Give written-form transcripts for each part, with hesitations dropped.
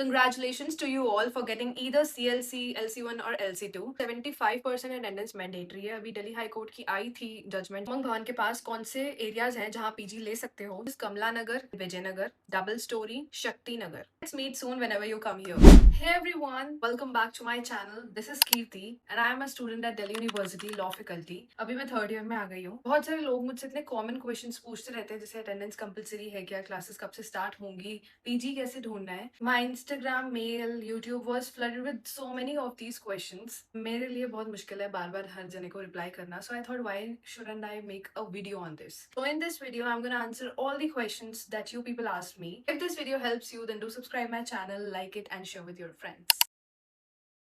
Congratulations to you all for getting either CLC, LC1 or LC2. 75% attendance mandatory है। अभी Delhi high court की आई थी judgement. उमंग भवन के पास कौन से एरियाज हैं जहां पीजी ले सकते हो? कमला नगर, Vijayanagar, double story, Shakti Nagar. Let's meet soon whenever you come here. Hey everyone, welcome back to my channel. This is Kirti and I am a student at Delhi University Law Faculty. अभी मैं third year में आ गई हूँ। बहुत सारे लोग मुझसे इतने कॉमन क्वेश्चंस पूछते रहते हैं, जैसे अटेंडेंस कंपलसरी है क्या, क्लासेस कब से स्टार्ट होंगी, पीजी कैसे ढूंढना है। My Instagram, mail, YouTube was flooded with so many of these questions. मेरे लिए बहुत मुश्किल है बार बार हर जने को रिप्लाई करना, so I thought why shouldn't I make a video on this? So in this video, I'm gonna answer all the questions that you people asked me. If this video helps you, then do subscribe my channel, like it and share with your friends.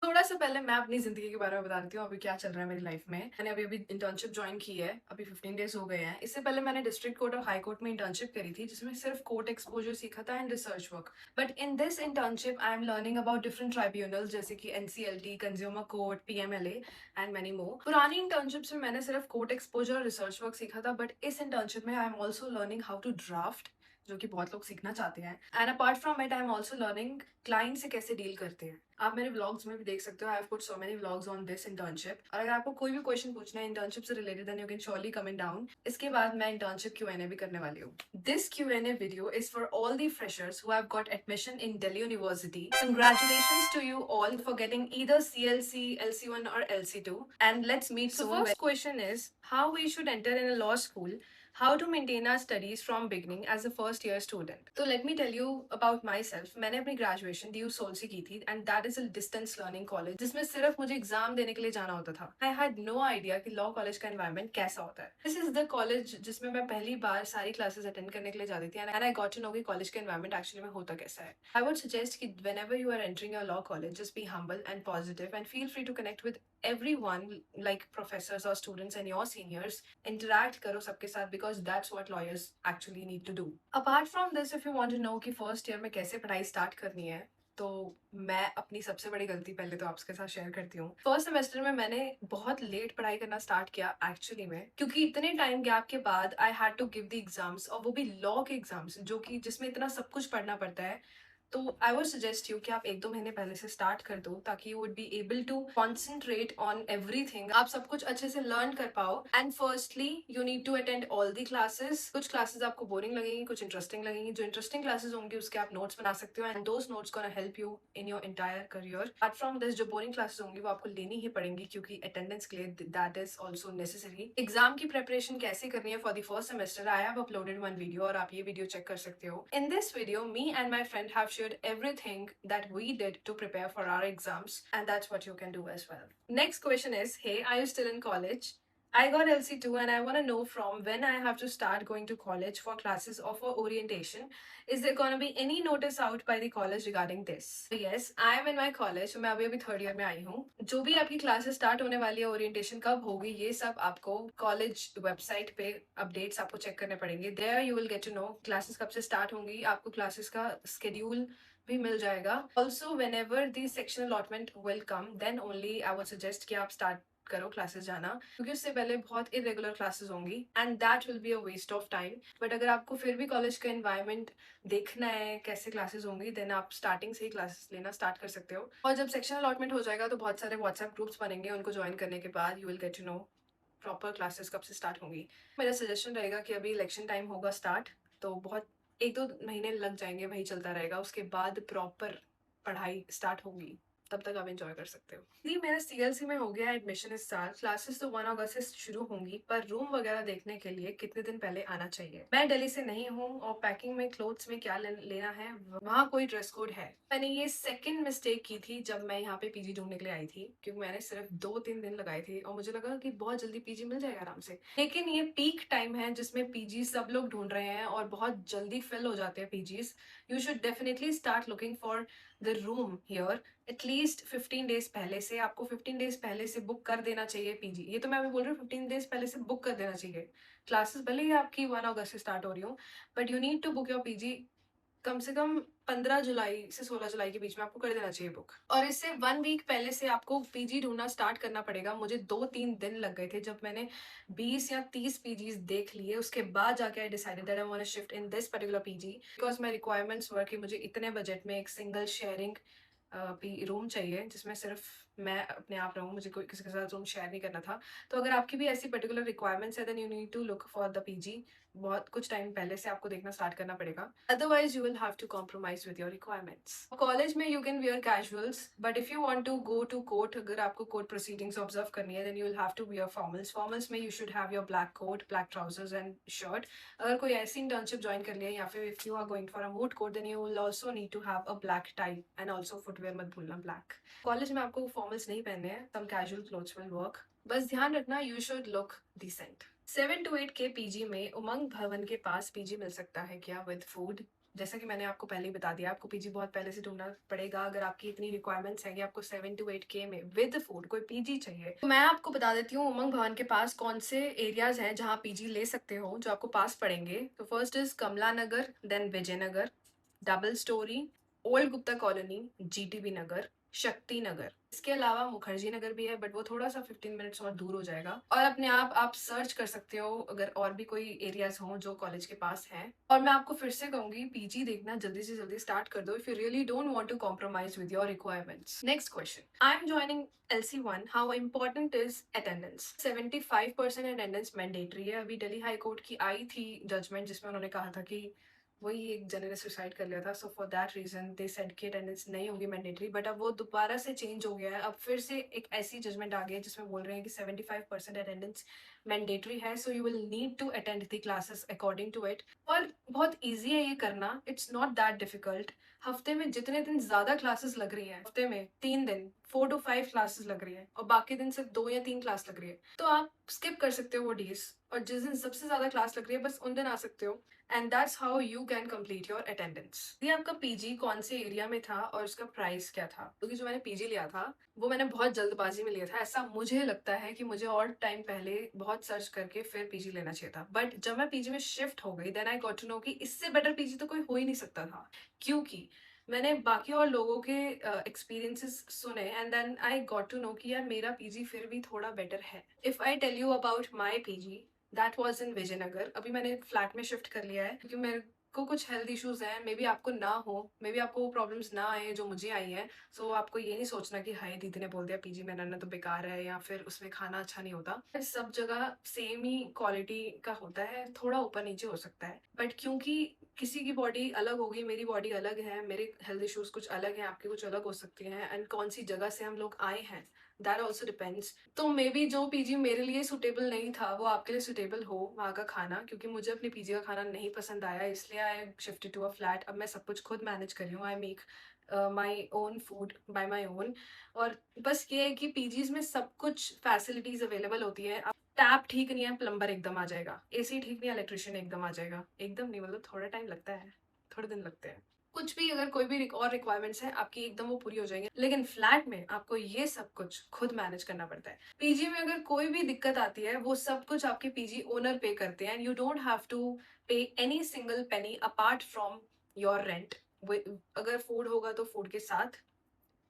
थोड़ा सा पहले मैं अपनी जिंदगी के बारे में बता देती हूँ अभी क्या चल रहा है मेरी लाइफ में। मैंने अभी इंटर्नशिप ज्वाइन की है, अभी 15 डेज हो गए हैं। इससे पहले मैंने डिस्ट्रिक्ट कोर्ट और हाई कोर्ट में इंटर्नशिप करी थी, जिसमें सिर्फ कोर्ट एक्सपोजर सीखा था and research work. But in this internship I am learning about different tribunals, जैसे कि NCLT, consumer court, PMLA and many more. पुरानी इंटर्नशिप्स में मैंने सिर्फ कोर्ट एक्सपोजर और रिसर्च वर्क सीखा था, बट इस इंटर्नशिप में I am also learning how to draft, जो कि बहुत लोग सीखना चाहते हैं। And apart from it I am also learning client से कैसे डील करते हैं। आप मेरे व्लॉग्स में भी देख सकते हो, I have put so many vlogs on this internship. और अगर आपको कोई भी क्वेश्चन पूछना है इंटर्नशिप से related, then you can surely comment down. इसके बाद मैं इंटर्नशिप Q&A भी करने वाली हूँ। This Q&A video is for all the freshers who have got admission in Delhi University. Congratulations to you all for getting either CLC, LC1 or LC2. And let's meet soon. The first question is how we should enter in a law school. How to maintain our studies from beginning as a first year student. So let me tell you about myself. मैंने अपनी graduation DU soul से की थी and that is a distance learning college, जिसमें सिर्फ मुझे exam देने के लिए जाना होता था। आई हैड नो आइडिया कि लॉ कॉलेज का एनवायरनमेंट कैसा होता है। दिस इज द कॉलेज जिसमें मैं पहली बार सारी क्लासेस अटेंड करने के लिए जाती थी and I got to know कि कॉलेज का एनवायरनमेंट एक्चुअली में होता कैसा है। आई वुड सजेस्ट कि whenever you are entering your law college, just be humble and positive and feel free to connect with everyone, like professors or students and your seniors. Interact करो सबके साथ because that's what lawyers actually need to do. Apart from this, if you want to know कि first year में कैसे पढ़ाई start करनी है, तो मैं अपनी सबसे बड़ी गलती पहले तो आपके साथ शेयर करती हूँ। फर्स्ट सेमेस्टर में मैंने बहुत लेट पढ़ाई करना स्टार्ट किया एक्चुअली में, क्योंकि इतने टाइम गैप के बाद I had to give the exams, और वो भी लॉ के एग्जाम्स, जो कि जिसमें इतना सब कुछ पढ़ना पड़ता है। तो आई वुड सजेस्ट यू कि आप 1-2 महीने पहले से स्टार्ट कर दो, ताकि you would be able to concentrate on everything, आप सब कुछ अच्छे से लर्न कर पाओ। And firstly you need to attend all the classes. कुछ क्लासेस आपको बोरिंग लगेंगी, कुछ इंटरेस्टिंग लगेंगी। जो इंटरेस्टिंग क्लासेस होंगी उसके आप नोट्स बना सकते हो and those notes gonna help you in your entire career. Apart from this, जो बोरिंग क्लासेस होंगी वो आपको लेनी ही पड़ेंगी, क्योंकि अटेंडेंस के लिए that is also necessary. Exam की प्रेपरेशन कैसे करनी है for the first semester, I have uploaded one video और आप ये वीडियो चेक कर सकते हो। In this video, me and my friend have shared everything that we did to prepare for our exams, and that's what you can do as well. Next question is, hey, are you still in college? I got LC2 and I want to know from when I have to start going to college for classes or for orientation. Is there going to be any notice out by the college regarding this? So yes, I am in my college. मैं अभी third year में आई हूँ। जो भी आपकी classes start होने वाली है, ओरिएंटेशन कब होगी, ये सब आपको कॉलेज वेबसाइट पे अपडेट्स आपको चेक करने पड़ेंगे। There you will get to know classes कब से स्टार्ट होंगी, आपको क्लासेस का स्केड्यूल भी मिल जाएगा। Also whenever the section allotment will come, then only I would suggest कि आप स्टार्ट करो क्लासेस जाना, क्योंकि उससे पहले बहुत इरेगुलर क्लासेस होंगी and that will be a waste of time. But अगर आपको फिर भी कॉलेज का एनवायरनमेंट देखना है, कैसे क्लासेस होंगी, देन आप स्टार्टिंग से ही क्लासेस लेना स्टार्ट कर सकते हो। और जब सेक्शन अलॉटमेंट हो जाएगा तो बहुत सारे व्हाट्सएप ग्रुप्स बनेंगे, उनको ज्वाइन करने के बाद you will get to know proper classes कब से स्टार्ट होंगी। मेरा सजेशन रहेगा कि अभी इलेक्शन टाइम होगा स्टार्ट, तो बहुत 1-2 महीने लग जाएंगे, वही चलता रहेगा। उसके बाद प्रॉपर पढ़ाई स्टार्ट होगी, तब तक आप एंजॉय कर सकते हो। जी, मेरा CLC में हो गया एडमिशन इस साल। क्लासेस तो 1 अगस्त से शुरू होंगी, पर रूम वगैरह देखने के लिए कितने दिन पहले आना चाहिए? मैं दिल्ली से नहीं हूँ और पैकिंग में क्लोथ्स में क्या लेना है, वहाँ कोई ड्रेस कोड है? मैंने ये सेकंड मिस्टेक की थी जब मैं यहाँ पे पीजी ढूंढने के लिए आई थी, क्योंकि मैंने सिर्फ 2-3 दिन लगाए थे और मुझे लगा कि बहुत जल्दी पीजी मिल जाएगा आराम से। लेकिन ये पीक टाइम है जिसमें पीजी सब लोग ढूंढ रहे हैं और बहुत जल्दी फिल हो जाते हैं PGs. You should definitely start looking for the room here at least 15 days पहले से। आपको 15 डेज पहले से बुक कर देना चाहिए पीजी। ये तो मैं अभी बोल रही हूँ, 15 डेज पहले से बुक कर देना चाहिए। क्लासेस भले ही आपकी 1 अगस्त से स्टार्ट हो रही हो, but you need to book your PG कम से कम 15 जुलाई से 16 जुलाई के बीच में आपको कर देना चाहिए बुक। और इससे 1 वीक पहले से आपको पीजी ढूंढना स्टार्ट करना पड़ेगा। मुझे 2-3 दिन लग गए थे जब मैंने 20 या 30 पीजीज देख लिए, उसके बाद जाके I decided that I want to shift in this particular PG because my requirements were कि मुझे इतने बजट में एक सिंगल शेयरिंग रूम चाहिए जिसमें सिर्फ मैं अपने आप रहूँ, मुझे कोई किसी के साथ रूम शेयर नहीं करना था। तो अगर आपकी भी ऐसी पर्टिकुलर रिक्वायरमेंट्स है then you need to look for the PG. बहुत कुछ टाइम पहले से आपको देखना स्टार्ट करना पड़ेगा, otherwise you will have to compromise with your requirements. College में you can wear casuals, but if you want to go to court, अगर आपको कोर्ट प्रोसीडिंग्स ऑब्जर्व करनी है then you will have to wear formals. Formals में you should have your black coat, black trousers and shirt. अगर कोई ऐसी internship join कर लिया या फिर if you are going for a moot court then you will also need to have a black tie and also footwear मत भूलना black. College में आपको फॉर्मल्स नहीं पहनने हैं, some casual clothes will work. बस ध्यान रखना you should look decent. 7 to 8 के पीजी में उमंग भवन के पास पीजी मिल सकता है क्या विद फूड? जैसा कि मैंने आपको पहले ही बता दिया, आपको पीजी बहुत पहले से ढूंढना पड़ेगा अगर आपकी इतनी रिक्वायरमेंट्स है कि आपको 7 to 8 के में विद फूड कोई पीजी चाहिए। तो मैं आपको बता देती हूँ उमंग भवन के पास कौन से एरियाज हैं जहाँ पीजी ले सकते हो जो आपको पास पड़ेंगे। तो first is Kamla Nagar, then Vijaynagar, double storey, old Gupta colony, GTB Nagar, Shakti Nagar. इसके अलावा मुखर्जी नगर भी है बट वो थोड़ा सा 15 मिनट्स और दूर हो जाएगा। और अपने आप सर्च कर सकते हो अगर और भी कोई एरियाज हो जो कॉलेज के पास हैं। और मैं आपको फिर से कहूंगी पीजी देखना जल्दी से जल्दी स्टार्ट कर दो if you really don't want to compromise with your requirements. Next question, I am joining LC1, how important is attendance? 75% attendance mandatory है। अभी दिल्ली हाई कोर्ट की आई थी जजमेंट जिसमें उन्होंने कहा था कि वही एक जने ने सुसाइड कर लिया था, so for that reason they said कि अटेंडेंस नहीं होगी मैंडेटरी। बट अब वो दोबारा से चेंज हो गया है, अब फिर से एक ऐसी जजमेंट आ गई है जिसमें बोल रहे हैं कि 75% अटेंडेंस मैंडेटरी है, so you will need to attend the classes according to it. और बहुत ईजी है ये करना, इट्स नॉट दैट डिफिकल्ट। हफ्ते में जितने दिन ज्यादा क्लासेस लग रही है, हफ्ते में 3 दिन 4 to 5 क्लासेस लग रही है और बाकी दिन सिर्फ 2 या 3 क्लास लग रही है, तो आप स्किप कर सकते हो वो डेज और जिस दिन सबसे ज्यादा क्लास लग रही है बस उन दिन आ सकते हो। And that's how you can complete your attendance. ये आपका पीजी कौन से एरिया में था और उसका प्राइस क्या था? क्योंकि जो मैंने पीजी लिया था वो मैंने बहुत जल्दबाजी में लिया था, ऐसा मुझे लगता है कि मुझे और टाइम पहले बहुत सर्च करके फिर पीजी लेना चाहिए था। बट जब मैं पीजी में शिफ्ट हो गई then I got to know कि इससे बेटर पीजी तो कोई हो ही नहीं सकता था, क्योंकि मैंने बाकी और लोगों के एक्सपीरियंसेस सुने and then I got to know कि यार मेरा पीजी फिर भी थोड़ा बेटर है। If I tell you about my PG, that was in Vijayanagar. अभी मैंने फ्लैट में शिफ्ट कर लिया है क्योंकि मेरे को कुछ हेल्थ इश्यूज हैं, मे बी आपको ना हो, मे बी आपको वो प्रॉब्लम्स ना आए जो मुझे आई है। सो आपको ये नहीं सोचना कि हाय दीदी ने बोल दिया पीजी में रहना तो बेकार है या फिर उसमें खाना अच्छा नहीं होता। सब जगह सेम ही क्वालिटी का होता है, थोड़ा ऊपर नीचे हो सकता है बट क्योंकि किसी की बॉडी अलग होगी, मेरी बॉडी अलग है, मेरे हेल्थ इश्यूज कुछ अलग हैं, आपके कुछ अलग हो सकते हैं एंड कौन सी जगह से हम लोग आए हैं दैट ऑल्सो डिपेंड्स। तो मे बी जो पीजी मेरे लिए सुटेबल नहीं था वो आपके लिए सुटेबल हो वहाँ का खाना, क्योंकि मुझे अपने पीजी का खाना नहीं पसंद आया इसलिए I shifted to a flat. अब मैं सब कुछ खुद मैनेज कर रही हूँ, I make my own food by my own. और बस ये है कि पीजीज में सब कुछ फैसिलिटीज अवेलेबल होती है। टैप ठीक नहीं है प्लम्बर एकदम आ जाएगा, एसी ठीक नहीं है इलेक्ट्रिशियन एकदम आ जाएगा, एकदम नहीं मतलब थोड़ा टाइम लगता है, थोड़े दिन लगते हैं। कुछ भी अगर कोई भी और रिक्वायरमेंट्स है आपकी एकदम वो पूरी हो जाएंगी, लेकिन फ्लैट में आपको ये सब कुछ खुद मैनेज करना पड़ता है। पीजी में अगर कोई भी दिक्कत आती है वो सब कुछ आपके पीजी ओनर पे करते हैं, यू डोंट हैव टू पे any single penny apart from your rent. अगर फूड होगा तो फूड के साथ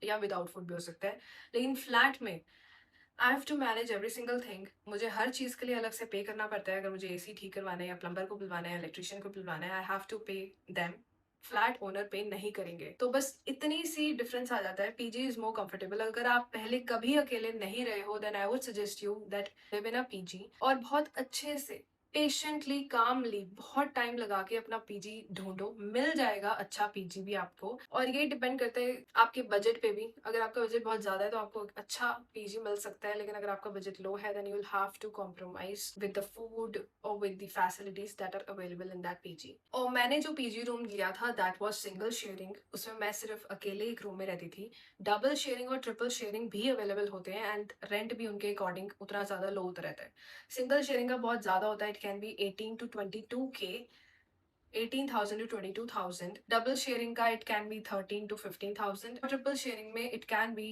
या विदाउट फूड भी हो सकता है, लेकिन फ्लैट में I have to manage every single thing. मुझे हर चीज़ के लिए अलग से पे करना पड़ता है। अगर मुझे एसी ठीक करवाना है या प्लम्बर को बुलवाना है, इलेक्ट्रिशियन को बुलवाना है, I have to pay them. Flat owner pay नहीं करेंगे, तो बस इतनी सी डिफरेंस आ जाता है। PG is more comfortable. अगर आप पहले कभी अकेले नहीं रहे हो then I would suggest you that live in a PG और बहुत अच्छे से पेशेंटली कामली बहुत टाइम लगा के अपना पीजी ढूंढो, मिल जाएगा अच्छा पीजी भी आपको। और ये डिपेंड करता है आपके बजट पे भी। अगर आपका बजट बहुत ज्यादा है तो आपको अच्छा पीजी मिल सकता है, लेकिन अगर आपका बजट लो है then you will have to compromise with the food और with the facilities that are available in that PG. और मैंने जो पीजी रूम लिया था दैट वाज सिंगल शेयरिंग, उसमें मैं सिर्फ अकेले एक रूम में रहती थी। डबल शेयरिंग और ट्रिपल शेयरिंग भी अवेलेबल होते हैं एंड रेंट भी उनके अकॉर्डिंग उतना ज्यादा लो होता रहता है। सिंगल शेयरिंग का बहुत ज्यादा होता है, it can be 18 to 22K, 18,000 to 22,000। Double sharing का इट कैन बी 13 to 15,000 और ट्रिपल शेयरिंग में it can be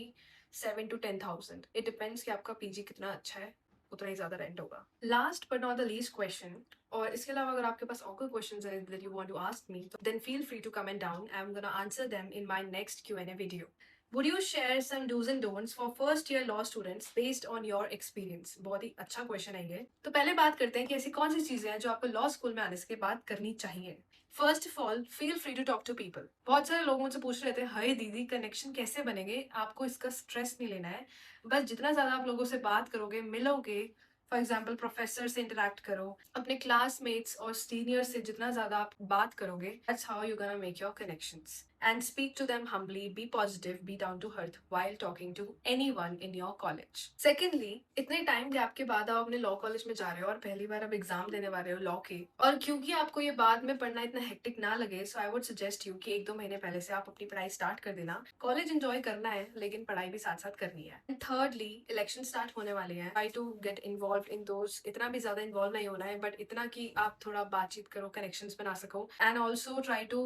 7 to 10,000। It depends कि आपका पीजी कितना अच्छा है उतना ही ज्यादा रेंट होगा। Last but not the least question, और इसके अलावा अगर आपके पास और कोई क्वेश्चंस हैं that you want to ask me, then feel free to comment down. I'm gonna answer them in my next Q&A video. Would you share some do's and don'ts for first year law students based on your experience? बहुत ही अच्छा question है ये। तो पहले बात करते हैं कि ऐसी कौन सी चीजें हैं जो आपको लॉ स्कूल में आने के बाद करनी चाहिए। First of all, feel free to talk to people. बहुत सारे लोग मुझसे पूछ रहे थे, हाय दीदी कनेक्शन कैसे बनेंगे? आपको इसका स्ट्रेस नहीं लेना है, बस जितना ज्यादा आप लोगों से बात करोगे, मिलोगे, फॉर एग्जाम्पल प्रोफेसर से इंटरेक्ट करो, अपने क्लासमेट्स और सीनियर से जितना ज्यादा आप बात करोगे, that's how you gonna make your connections. And speak to them humbly, be positive, be down to earth while talking to anyone in your college. Secondly, इतने टाइम गैप के बाद आप अपने लॉ कॉलेज में जा रहे हो और पहली बार आप एग्जाम देने वाले हो लॉ के, और क्योंकि आपको ये बाद में पढ़ना इतना हेक्टिक ना लगे, सो आई वुड सजेस्ट यू कि 1-2 महीने पहले से आप अपनी पढ़ाई स्टार्ट कर देना। कॉलेज एंजॉय करना है लेकिन पढ़ाई भी साथ साथ करनी है। थर्डली, इलेक्शन स्टार्ट होने वाले हैं, try to get involve in those. इतना भी ज्यादा इन्वॉल्व नहीं होना है, बट इतना कि आप थोड़ा बातचीत करो, कनेक्शंस बना सको, and also try to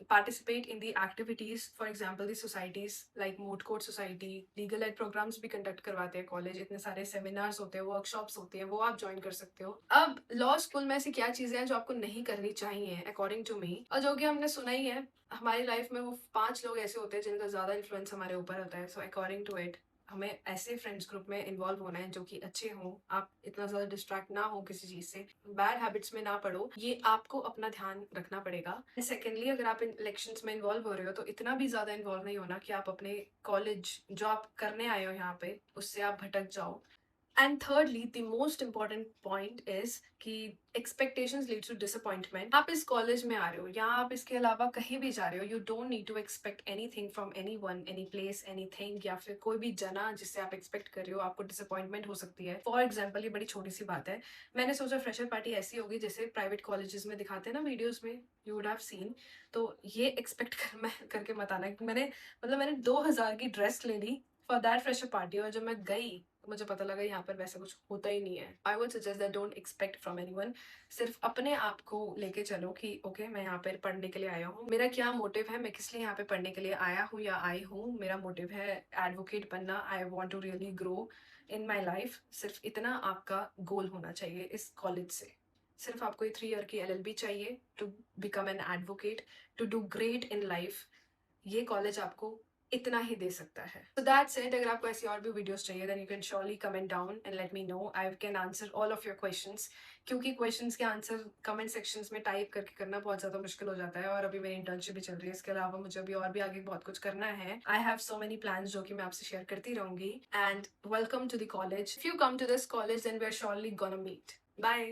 participate in the activities, for example the societies like moot court society, legal aid programs भी conduct करवाते हैं कॉलेज, इतने सारे सेमिनार्स होते हैं, वर्कशॉप्स होते हैं, वो आप ज्वाइन कर सकते हो। अब लॉ स्कूल में ऐसी क्या चीजें हैं जो आपको नहीं करनी चाहिए अकॉर्डिंग टू मी, और जो कि हमने सुना ही है हमारी लाइफ में, वो 5 लोग ऐसे होते हैं जिनका ज्यादा इन्फ्लुएंस हमारे ऊपर होता है। सो अकॉर्डिंग टू इट, हमें ऐसे फ्रेंड्स ग्रुप में इन्वॉल्व होना है जो कि अच्छे हों, आप इतना ज्यादा डिस्ट्रैक्ट ना हो किसी चीज से, बैड हैबिट्स में ना पड़ो, ये आपको अपना ध्यान रखना पड़ेगा। सेकेंडली, अगर आप इलेक्शंस में इन्वॉल्व हो रहे हो तो इतना भी ज्यादा इन्वॉल्व नहीं होना कि आप अपने कॉलेज जो आप करने आए हो यहाँ पे उससे आप भटक जाओ। And thirdly, the most important point is कि एक्सपेक्टेशंस लीड टू डिसअपॉइंटमेंट। आप इस कॉलेज में आ रहे हो या आप इसके अलावा कहीं भी जा रहे हो, you don't need to expect anything from anyone, any place, anything, या फिर कोई भी जना जिससे आप एक्सपेक्ट कर रहे हो, आपको डिसअपॉइंटमेंट हो सकती है। फॉर एग्जाम्पल, ये बड़ी छोटी सी बात है, मैंने सोचा फ्रेशर पार्टी ऐसी होगी जैसे प्राइवेट कॉलेजेस में दिखाते हैं ना वीडियोज में, यू वुड हैव सीन। तो ये एक्सपेक्ट करके मत आना कि मैंने 2000 की ड्रेस ले ली फॉर दैट फ्रेशर पार्टी, और जब मैं गई मुझे पता लगा यहाँ पर वैसा कुछ होता ही नहीं है। I would suggest that don't expect from anyone. सिर्फ अपने आप को लेके चलो कि ओके, मैं यहाँ पर पढ़ने के लिए आया हूँ, मेरा क्या मोटिव है, मैं किस लिए यहाँ पे पढ़ने के लिए आया हूँ या आई हूँ, मेरा मोटिव है एडवोकेट बनना, I want to really grow in my life. सिर्फ इतना आपका गोल होना चाहिए इस कॉलेज से। सिर्फ आपको ये 3 ईयर की LLB चाहिए to become an advocate, to do great in life. ये कॉलेज आपको इतना ही दे सकता है। So that's it. अगर आपको ऐसी और भी वीडियोस चाहिए then you can surely comment down and let me know. I can answer all of your questions. क्योंकि क्वेश्चंस के आंसर कमेंट सेक्शंस में टाइप करके करना बहुत ज़्यादा मुश्किल हो जाता है, और अभी मेरी इंटर्नशिप भी चल रही है, इसके अलावा मुझे अभी और भी आगे बहुत कुछ करना है। I have so many plans जो कि मैं आपसे शेयर करती रहूंगी। And welcome to the college. If you come to this college then we are surely gonna meet. Bye.